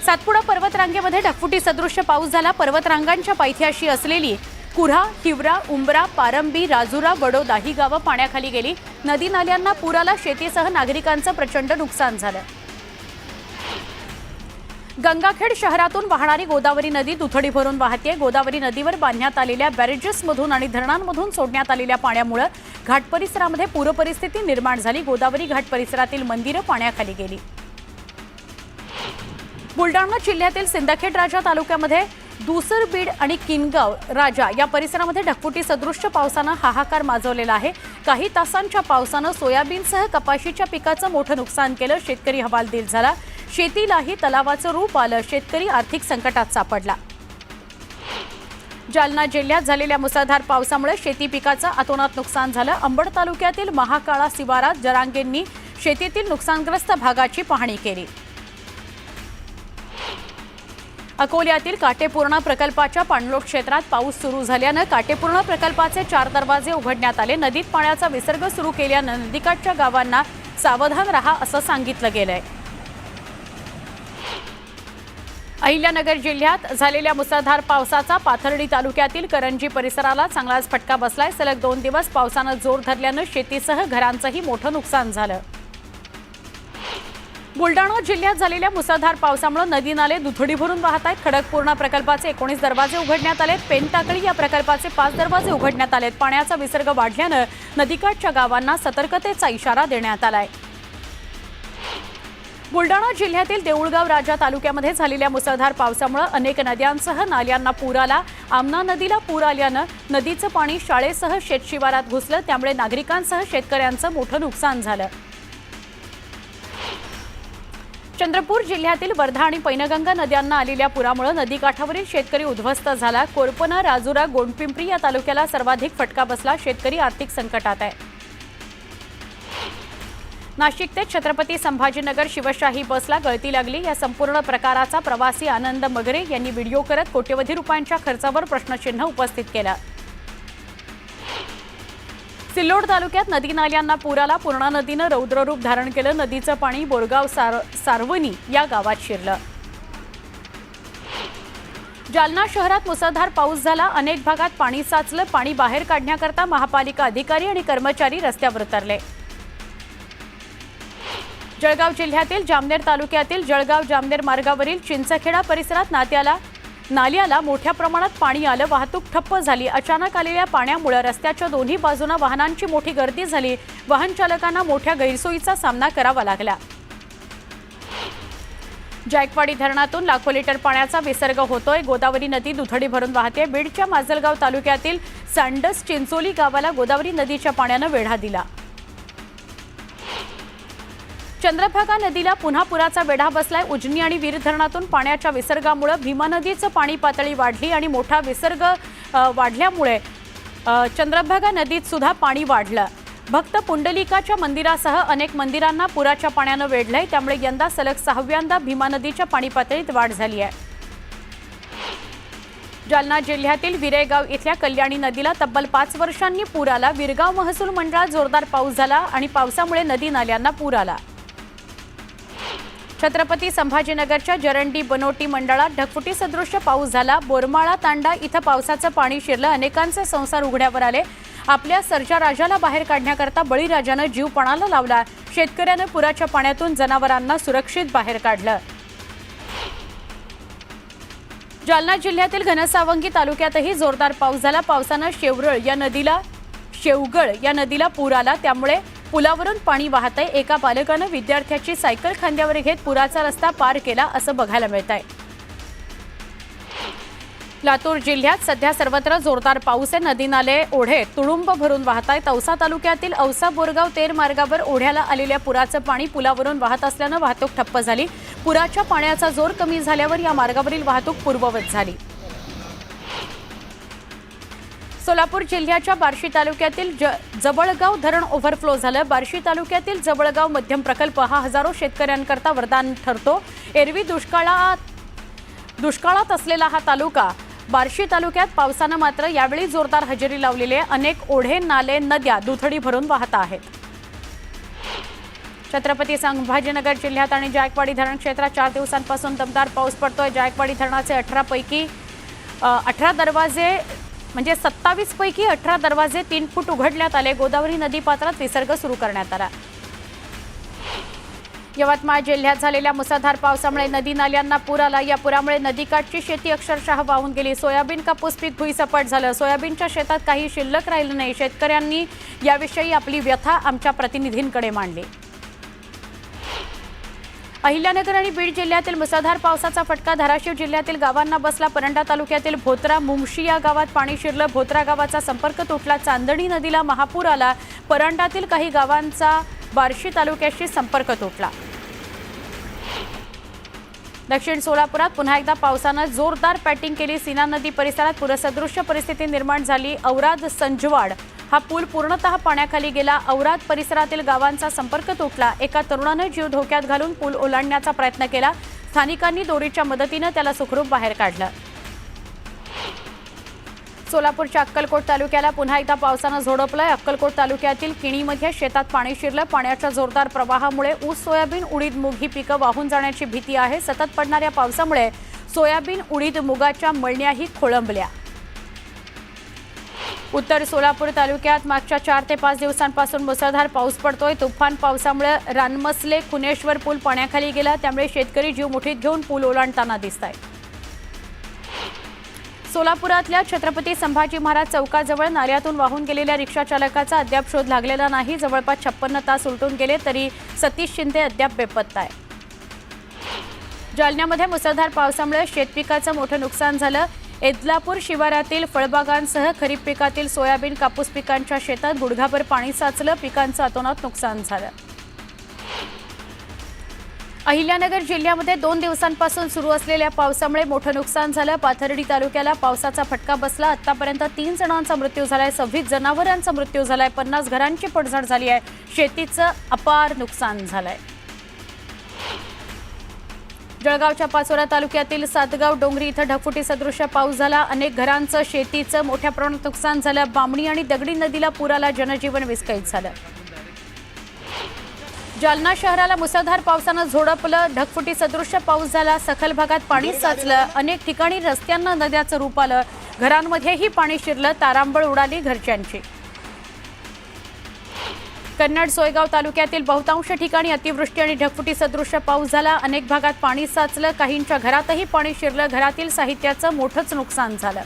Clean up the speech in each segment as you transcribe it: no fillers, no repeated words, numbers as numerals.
सातपुडा पर्वतरांगेमध्ये ढगफुटी सदृश्य पाऊस झाला। पर्वतरांगांच्या पायथ्याशी असलेली कुऱ्हा, हिवरा, उंबरा, पारंबी, राजुरा, वडोदा ही गावं पाण्याखाली गेली। नदी नाल्यांना पूर आला। शेतीसह नागरिकांचं प्रचंड नुकसान झालं। गंगाखेड शहरातून वाहणारी गोदावरी नदी दुथडी भरून वाहते। गोदावरी नदीवर बांधण्यात आलेल्या बॅरेजेसमधून आणि धरणांमधून सोडण्यात आलेल्या पाण्यामुळे घाट परिसरामध्ये पूर परिस्थिती निर्माण झाली। गोदावरी घाट परिसरातील मंदिरं पाण्याखाली गेली। बुलढाणा जिल्ह्यातील सिंदखेड राजा तालुक्यामध्ये दुसर, बीड आणि किनगाव राजा या परिसरामध्ये ढगफुटी सदृश्य पावसानं हाहाकार माजवलेला आहे। काही तासांच्या पावसानं सोयाबीनसह कपाशीच्या पिकाचं मोठं नुकसान केलं। शेतकरी हवालदिल झाला। शेतीलाही तलावाचं रूप आलं। शेतकरी आर्थिक संकटात सापडला। जालना जिल्ह्यात झालेल्या मुसळधार पावसामुळे शेती पिकाचं अतोनात नुकसान झालं। अंबड तालुक्यातील महाकाळा शिवारात जरांगेंनी शेतीतील नुकसानग्रस्त भागाची पाहणी केली। अकोल्यातील काटेपूर्णा प्रकल्पाच्या पाणलोट क्षेत्रात पाऊस सुरू झाल्यानं काटेपूर्णा प्रकल्पाचे 4 दरवाजे उघडण्यात आले। नदीत पाण्याचा विसर्ग सुरू केल्यानं नदीकाठच्या गावांना सावधान राहा असं सांगितलं गेलंय। अहिल्यानगर जिल्ह्यात झालेल्या मुसळधार पावसाचा पाथर्डी तालुक्यातील करंजी परिसराला चांगलाच फटका बसलाय। सलग 2 दिवस पावसानं जोर धरल्यानं शेतीसह घरांचंही मोठं नुकसान झालं। बुलढाणा जिल्ह्यात झालेल्या मुसळधार पावसामुळे नदी नाले दुथडी भरून वाहत आहेत। खडकपूर्णा प्रकल्पाचे 19 दरवाजे उघडण्यात आलेत। पेनटाकळी या प्रकल्पाचे 5 दरवाजे उघडण्यात आलेत। पाण्याचा विसर्ग वाढल्यानं नदीकाठच्या गावांना सतर्कतेचा इशारा देण्यात आलाय। बुलढाणा जिल्ह्यातील देऊळगाव राजा तालुक्यामध्ये झालेल्या मुसळधार पावसामुळे अनेक नद्यांसह नाल्यांना पूर आला। आमना नदीला पूर आल्यानं नदीचं पाणी शाळेसह शेतशिवारात घुसलं। त्यामुळे नागरिकांसह शेतकऱ्यांचं मोठं नुकसान झालं। चंद्रपूर जिल्ह्यातील वर्धा आणि पैनगंगा नद्यांना आलेल्या पुरामुळे नदीकाठावरील शेतकरी उद्ध्वस्त झाला। कोरपना, राजुरा, गोंडपिंपरी या तालुक्याला सर्वाधिक फटका बसला। शेतकरी आर्थिक संकटात आहे। नाशिक ते छत्रपती संभाजीनगर शिवशाही बसला गळती लागली। या संपूर्ण प्रकाराचा प्रवासी आनंद मगरे यांनी व्हिडिओ करत कोट्यवधी रुपयांच्या खर्चावर प्रश्नचिन्ह उपस्थित केलं। सिल्लोड तालुक्यात नदी नाल्यांना पूर आला। पूर्णा नदीनं रौद्ररूप धारण केलं। नदीचं पाणी बोरगाव सारवणी या गावात शिरलं। जालना शहरात मुसळधार पाऊस झाला। अनेक भागात पाणी साचलं। पाणी बाहेर काढण्याकरता महापालिका अधिकारी आणि कर्मचारी रस्त्यावर उतरले। जळगाव जिल्ह्यातील जामनेर तालुक्यातील जळगाव जामनेर मार्गावरील चिंचखेडा परिसरात नाल्याला मोठ्या प्रमाणात पाणी आलं। वाहतूक ठप्प झाली। अचानक आलेल्या पाण्यामुळे रस्त्याच्या दोन्ही बाजूंना वाहनांची मोठी गर्दी झाली। वाहन चालकांना मोठ्या गैरसोयीचा सामना करावा लागला। जायकवाडी धरणातून लाखो लिटर पाण्याचा विसर्ग होतोय। गोदावरी नदी दुथडी भरून वाहते। बीडच्या माजलगाव तालुक्यातील सांडस चिंचोली गावाला गोदावरी नदीच्या पाण्यानं वेढा दिला। चंद्रभागा नदीला पुन्हा पुराचा वेढा बसलाय। उजनी आणि वीर धरणातून पाण्याच्या विसर्गामुळे भीमा नदीचं पाणी पातळी वाढली आणि मोठा विसर्ग वाढल्यामुळे चंद्रभागा नदीत सुद्धा पाणी वाढलं। भक्त पुंडलिकाच्या मंदिरासह अनेक मंदिरांना पुराच्या पाण्यानं वेढलंय। त्यामुळे यंदा सलग 6व्यांदा भीमा नदीच्या पाणी पातळीत वाढ झाली आहे। जालना जिल्ह्यातील विरेगाव इथल्या कल्याणी नदीला तब्बल 5 वर्षांनी पूर आला। विरगाव महसूल मंडळात जोरदार पाऊस झाला आणि पावसामुळे नदी नाल्यांना पूर आला। छत्रपती संभाजीनगरच्या जरंडी बनोटी मंडळात ढगफुटी सदृश्य पाऊस झाला। बोरमाळा तांडा इथं पावसाचं पाणी शिरलं। अनेकांचे संसार उघड्यावर आले। आपल्या सर्जा राजाला बाहेर काढण्याकरता बळीराजानं जीव पणाला लावला। शेतकऱ्यानं पुराच्या पाण्यातून जनावरांना सुरक्षित बाहेर काढलं। जालना जिल्ह्यातील घनसावंगी तालुक्यातही जोरदार पाऊस झाला। पावसानं शेवगळ या नदीला पूर आला। त्यामुळे पुलावरून पाणी वाहतंय। एका बालकानं विद्यार्थ्याची सायकल खांद्यावर घेत पुराचा रस्ता पार केला असं बघायला मिळतंय। लातूर जिल्ह्यात सध्या सर्वत्र जोरदार पाऊस आहे। नदी नाले ओढे तुडुंब भरून वाहत आहेत। औसा तालुक्यातील औसा बोरगाव तेर मार्गावर ओढ्याला आलेल्या पुराचं पाणी पुलावरून वाहत असल्यानं वाहतूक ठप्प झाली। पुराच्या पाण्याचा जोर कमी झाल्यावर या मार्गावरील वाहतूक पूर्ववत झाली। सोलापूर जिल्ह्याच्या बार्शी तालुक्यातील जबळगाव धरण ओव्हरफ्लो झालं। बार्शी तालुक्यातील जबळगाव मध्यम प्रकल्प हा हजारो शेतकऱ्यांकरता वरदान ठरतो। एरवी दुष्काळात असलेला हा तालुका बार्शी तालुक्यात पावसानं मात्र यावेळी जोरदार हजेरी लावलेली आहे। अनेक ओढे, नाले, नद्या दुथडी भरून वाहत आहेत। छत्रपती संभाजीनगर जिल्ह्यात आणि जायकवाडी धरण क्षेत्रात 4 दिवसांपासून दमदार पाऊस पडतोय। जायकवाडी धरणाचे 18 पैकी 18 दरवाजे म्हणजे 27 पैकी 18 दरवाजे 3 फूट उघडण्यात आले। गोदावरी नदी पात्रात विसर्ग सुरू करण्यात आला। यवतमाळ जिल्ह्यात झालेल्या मुसळधार पावसामुळे नदी नाल्यांना पूर आला। या पुरामुळे नदीकाठची शेती अक्षरशः वाहून गेली। सोयाबीन कापूस पीक भुईसपाट झालं। सोयाबीनच्या शेतात काही शिल्लक राहिलं नाही। शेतकऱ्यांनी याविषयी आपली व्यथा आमच्या प्रतिनिधींकडे मांडली। अहिल्यानगर आणि बीड जिल्ह्यातील मुसळधार पावसाचा फटका धाराशिव जिल्ह्यातील गावांना बसला। परंडा तालुक्यातील भोत्रा मुंगशी या गावात पाणी शिरलं। भोत्रा गावाचा संपर्क तुटला। चांदणी नदीला महापूर आला। परंडातील काही गावांचा बार्शी तालुक्याशी संपर्क तुटला। दक्षिण सोलापुरात पुन्हा एकदा पावसानं जोरदार बॅटिंग केली। सीना नदी परिसरात पूरसदृश्य परिस्थिती निर्माण झाली। औराद संजवाड हा पूल पूर्णतः पाण्याखाली गेला। औराद परिसरातील गावांचा संपर्क तुटला। एका तरुणानं जीव धोक्यात घालून पूल ओलांडण्याचा प्रयत्न केला। स्थानिकांनी दोरीच्या मदतीने त्याला सुखरूप बाहेर काढलं। सोलापूरच्या अक्कलकोट तालुक्याला पुन्हा एकदा पावसानं झोडपलंय। अक्कलकोट तालुक्यातील किणीमध्ये शेतात पाणी शिरलं। पाण्याच्या जोरदार प्रवाहामुळे ऊस, सोयाबीन, उडीद, मूग ही पिकं वाहून जाण्याची भीती आहे। सतत पडणाऱ्या पावसामुळे सोयाबीन, उडीद, मुगाच्या मळण्याही खोळंबल्या। उत्तर सोलापूर तालुक्यात मागच्या 4 ते 5 दिवसांपासून मुसळधार पाऊस पडतोय। तुफान पावसामुळे रानमसले खुनेश्वर पूल पाण्याखाली गेला। त्यामुळे शेतकरी जीव मुठीत घेऊन पूल ओलांडताना दिसतायत। सोलापुरातल्या छत्रपती संभाजी महाराज चौकाजवळ नाल्यातून वाहून गेलेल्या रिक्षा चालकाचा अद्याप शोध लागलेला नाही। जवळपास 56 तास उलटून गेले तरी सतीश शिंदे अद्याप बेपत्ता आहे। जालन्यामध्ये मुसळधार पावसामुळे शेतपिकाचं मोठं नुकसान झालं। एदलापूर शिवारातील फळबागांसह खरीप पिकातील सोयाबीन, कापूस पिकांच्या शेतात गुडघाभर पाणी साचलं। पिकांचं अतोनात नुकसान झालं। अहिल्यानगर जिल्ह्यामध्ये 2 दिवसांपासून सुरू असलेल्या पावसामुळे मोठं नुकसान झालं। पाथर्डी तालुक्याला पावसाचा फटका बसला। आतापर्यंत 3 जणांचा मृत्यू झालाय। 26 जनावरांचा मृत्यू झालाय। 50 घरांची पडझड झाली आहे। शेतीचं अपार नुकसान झालंय। जळगावच्या पाचोरा तालुक्यातील सातगाव डोंगरी इथं ढगफुटी सदृश्य पाऊस झाला। अनेक घरांचं, शेतीचं मोठ्या प्रमाणात नुकसान झालं। बामणी आणि दगडी नदीला पूर आला। जनजीवन विस्कळीत झालं। जालना शहराला मुसळधार पावसानं झोडपलं। ढगफुटी सदृश्य पाऊस झाला। सखल भागात पाणी साचलं। अनेक ठिकाणी रस्त्यांना नद्याचं रूप आलं। घरांमध्येही पाणी शिरलं। तारांबळ उडाली घरच्यांची। कन्नड सोयगाव तालुक्यातील बहुतांश ठिकाणी अतिवृष्टी आणि ढगफुटी सदृश्य पाऊस झाला। अनेक भागात पाणी साचलं। काहींच्या घरातही पाणी शिरलं। घरातील साहित्याचं मोठंच नुकसान झालं।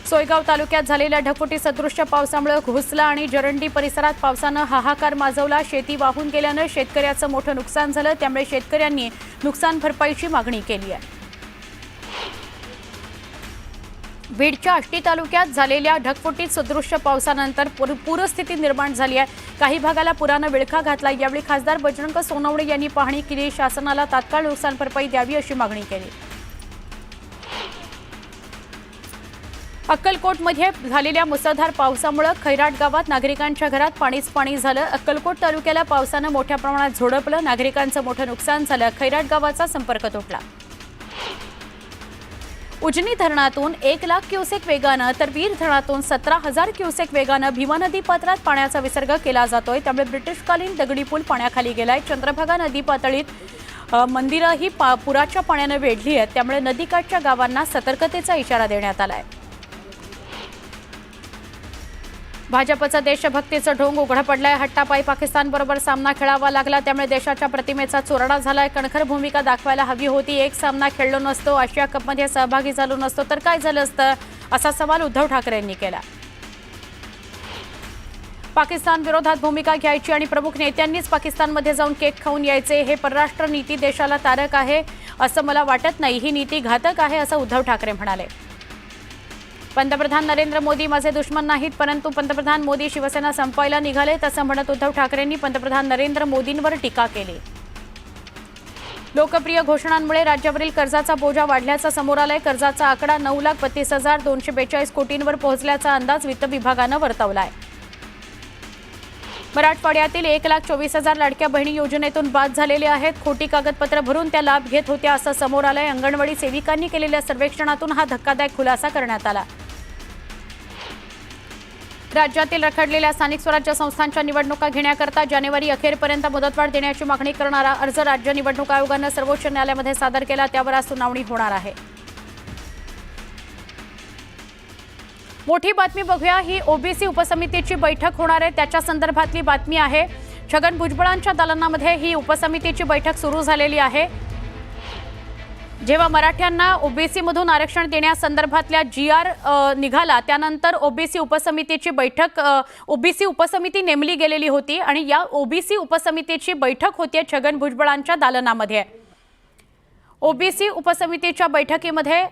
सोयगाव तालुक्यात झालेल्या ढगफुटी सदृश्य पावसामुळे घोसला आणि जरंडी परिसरात पावसानं हाहाकार माजवला। शेती वाहून गेल्यानं शेतकऱ्याचं मोठं नुकसान झालं। त्यामुळे शेतकऱ्यांनी नुकसान भरपाईची मागणी केली आहे। बीडच्या आष्टी तालुक्यात झालेल्या ढगफुटी सदृश्य पावसानंतर पूरस्थिती निर्माण झाली आहे। काही भागाला पुरानं विळखा घातला। यावेळी खासदार बजरंग सोनवणे यांनी पाहणी केली। शासनाला तात्काळ नुकसान भरपाई द्यावी अशी मागणी केली। अक्कलकोटमध्ये झालेल्या मुसळधार पावसामुळे खैराट गावात नागरिकांच्या घरात पाणीच पाणी झालं। अक्कलकोट तालुक्याला पावसानं मोठ्या प्रमाणात झोडपलं। नागरिकांचं मोठं नुकसान झालं। खैराट गावाचा संपर्क तुटला। उजनी धरणातून 1 लाख क्युसेक वेगानं तर वीर धरणातून 17,000 क्युसेक वेगानं भीमा नदी पात्रात पाण्याचा विसर्ग केला जातोय। त्यामुळे ब्रिटिशकालीन दगडी पूल पाण्याखाली गेलाय। चंद्रभागा नदी पातळीत मंदिरंही पुराच्या पाण्यानं वेढली आहेत। त्यामुळे नदीकाठच्या गावांना सतर्कतेचा इशारा देण्यात आलाय। भाजपचा देशभक्तीचं ढोंग उघडं पडलंय। हट्टापायी पाकिस्तानबरोबर सामना खेळावा लागला। त्यामुळे देशाच्या प्रतिमेचा चुराडा झालाय। कणखर भूमिका दाखवायला हवी होती। एक सामना खेळलो नसतो, आशिया कपमध्ये सहभागी झालो नसतो तर काय झालं असतं, असा सवाल उद्धव ठाकरेंनी केला। पाकिस्तान विरोधात भूमिका घ्यायची आणि प्रमुख नेत्यांनीच पाकिस्तानमध्ये जाऊन केक खाऊन यायचे, हे परराष्ट्र नीती देशाला तारक आहे असं मला वाटत नाही। ही नीती घातक आहे असं उद्धव ठाकरे म्हणाले। पंतप्रधान नरेंद्र मोदी माझे दुश्मन नाहीत, परंतु पंतप्रधान मोदी शिवसेना संपवायला निघाले तसं म्हणत उद्धव ठाकरेंनी पंतप्रधान नरेंद्र मोदींवर टीका केली। लोकप्रिय घोषणांमुळे राज्यावरील कर्जाचा बोजा वाढल्याचा समोर आलाय। कर्जाचा आकडा 9,32,242 कोटींवर पोहोचल्याचा अंदाज वित्त विभागानं वर्तवलाय। मराठवाड्यातील 1,24,000 लाडक्या बहिणी योजनेतून बाद झालेले आहेत। खोटी कागदपत्र भरून त्या लाभ घेत होत्या असं समोर आलंय। अंगणवाडी सेविकांनी केलेल्या सर्वेक्षणातून हा धक्कादायक खुलासा करण्यात आला। राज्यातील रखडलेल्या स्थानिक स्वराज्य संस्थांच्या निवडणुका घेण्याकरता जानेवारी अखेरपर्यंत मुदतवाढ देण्याची मागणी करणारा अर्ज राज्य निवडणूक आयोगानं सर्वोच्च न्यायालयामध्ये सादर केला। त्यावर आज सुनावणी होणार आहे। मोठी बातमी बघूया। ही ओबीसी उपसमितीची बैठक होणार आहे त्याच्या संदर्भातली बातमी आहे। छगन भुजबळांच्या दालनामध्ये ही उपसमितीची बैठक सुरू झालेली आहे। जेव्हा मराठ्यांना ओबीसी मधून आरक्षण देण्यासंदर्भातल्या जीआर निघाला त्यानंतर ओबीसी उपसमितीची बैठक ओबीसी उपसमिती नेमली गेलेली होती आणि या ओबीसी उपसमितीची बैठक होती छगन भुजबळांच्या दालनामध्ये। ओबीसी उपसमितीच्या बैठकीमध्ये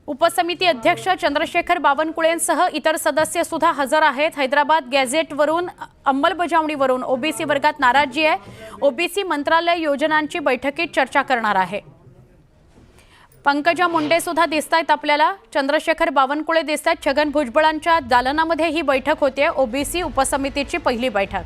उपसमिती अध्यक्ष चंद्रशेखर बावनकुळेंसह इतर सदस्य सुद्धा हजर आहेत। हैदराबाद गॅझेटवरून अंमलबजावणीवरून ओबीसी वर्गात नाराजी आहे। ओबीसी मंत्रालय योजनांची बैठकीत चर्चा करणार आहे। पंकजा मुंडे सुद्धा दिसतायत आपल्याला, चंद्रशेखर बावनकुळे दिसतायत। छगन भुजबळांच्या दालनामध्ये ही बैठक होते, ओबीसी उपसमितीची पहिली बैठक।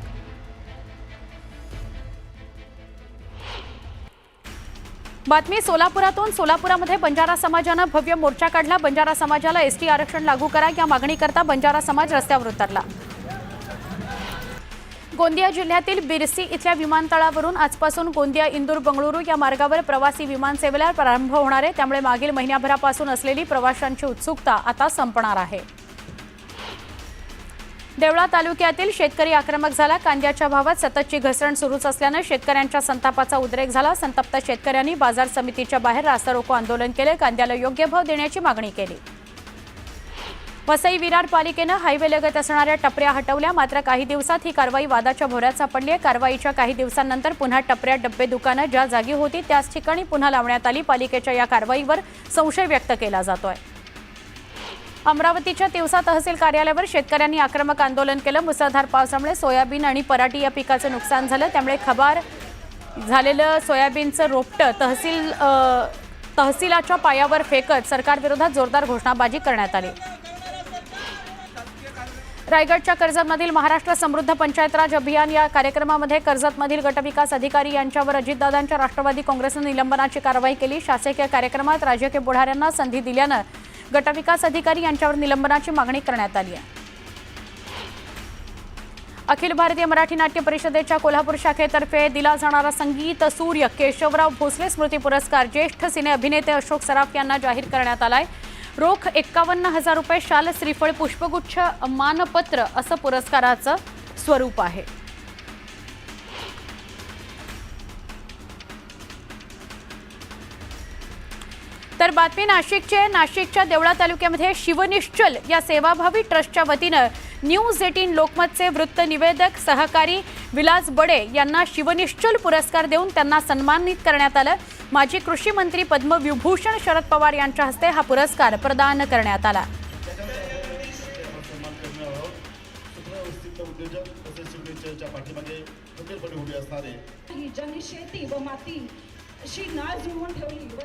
बातमी सोलापुरातून। सोलापुरामध्ये बंजारा समाजानं भव्य मोर्चा काढला। बंजारा समाजाला एसटी आरक्षण लागू करा या मागणीकरता बंजारा समाज रस्त्यावर उतरला। गोंदिया जिल्ह्यातील बिरसी इथल्या विमानतळावरून आजपासून गोंदिया इंदूर बंगळुरू या मार्गावर प्रवासी विमानसेवेला प्रारंभ होणार आहे। त्यामुळे मागील महिन्याभरापासून असलेली प्रवाशांची उत्सुकता आता संपणार आहे। देवळा तालुक्यातील शेतकरी आक्रमक झाला। कांद्याच्या भावात सततची घसरण सुरूच असल्याने शेतकऱ्यांच्या संतापाचा उद्रेक झाला। संतप्त शेतकऱ्यांनी बाजार समितीच्या बाहेर रास्ता रोको आंदोलन केले। कांद्याला योग्य भाव देण्याची मागणी केली। वसई विरार पालिकेनं हायवेलगत असणाऱ्या टपऱ्या हटवल्या। मात्र काही दिवसात ही कारवाई वादाच्या भोवऱ्यात सापडली आहे। कारवाईच्या काही दिवसांनंतर पुन्हा टपऱ्या डब्बे दुकानं ज्या जागी होती त्याच ठिकाणी पुन्हा लावण्यात आली। पालिकेच्या या कारवाईवर संशय व्यक्त केला जातोय। अमरावतीच्या तिवसा तहसील कार्यालयावर शेतकऱ्यांनी आक्रमक आंदोलन केलं। मुसळधार पावसामुळे सोयाबीन आणि पराठी या पिकाचं नुकसान झालं। त्यामुळे खबार झालेलं सोयाबीनचं रोपटं तहसीलाच्या पायावर फेकत सरकारविरोधात जोरदार घोषणाबाजी करण्यात आली। रायगडच्या कर्जतमधील महाराष्ट्र समृद्ध पंचायत राज अभियान या कार्यक्रमामध्ये कर्जतमधील गटविकास अधिकारी यांच्यावर अजितदादांच्या राष्ट्रवादी काँग्रेसने निलंबनाची कारवाई केली। शासकीय कार्यक्रमात राजकीय पुढाऱ्यांना संधी दिल्यानं गटविकास अधिकारी यांच्यावर निलंबनाची मागणी करण्यात आली आहे। अखिल भारतीय मराठी नाट्य परिषदेच्या कोल्हापूर शाखेतर्फे दिला जाणारा संगीत सूर्य केशवराव भोसले स्मृती पुरस्कार ज्येष्ठ सिने अभिनेते अशोक सराफ यांना जाहीर करण्यात आलाय। रोख 51,000 रुपये, शाल, श्रीफळ, पुष्पगुच्छ, मानपत्र असं पुरस्काराचं स्वरूप आहे। तर बातमी नाशिकच्या देवळा तालुक्यामध्ये शिवनिश्चल या सेवाभावी ट्रस्टच्या वतीनं न्यूज 18 लोकमतचे वृत्त निवेदक सहकारी विलास बडे यांना शिवनिश्चल पुरस्कार देऊन त्यांना सन्मानित करण्यात आलं। माजी कृषी मंत्री पद्मविभूषण शरद पवार यांच्या हस्ते हा पुरस्कार प्रदान करण्यात आला। ज्यांनी शेती व माती अशी नाळ जुळवून ठेवली व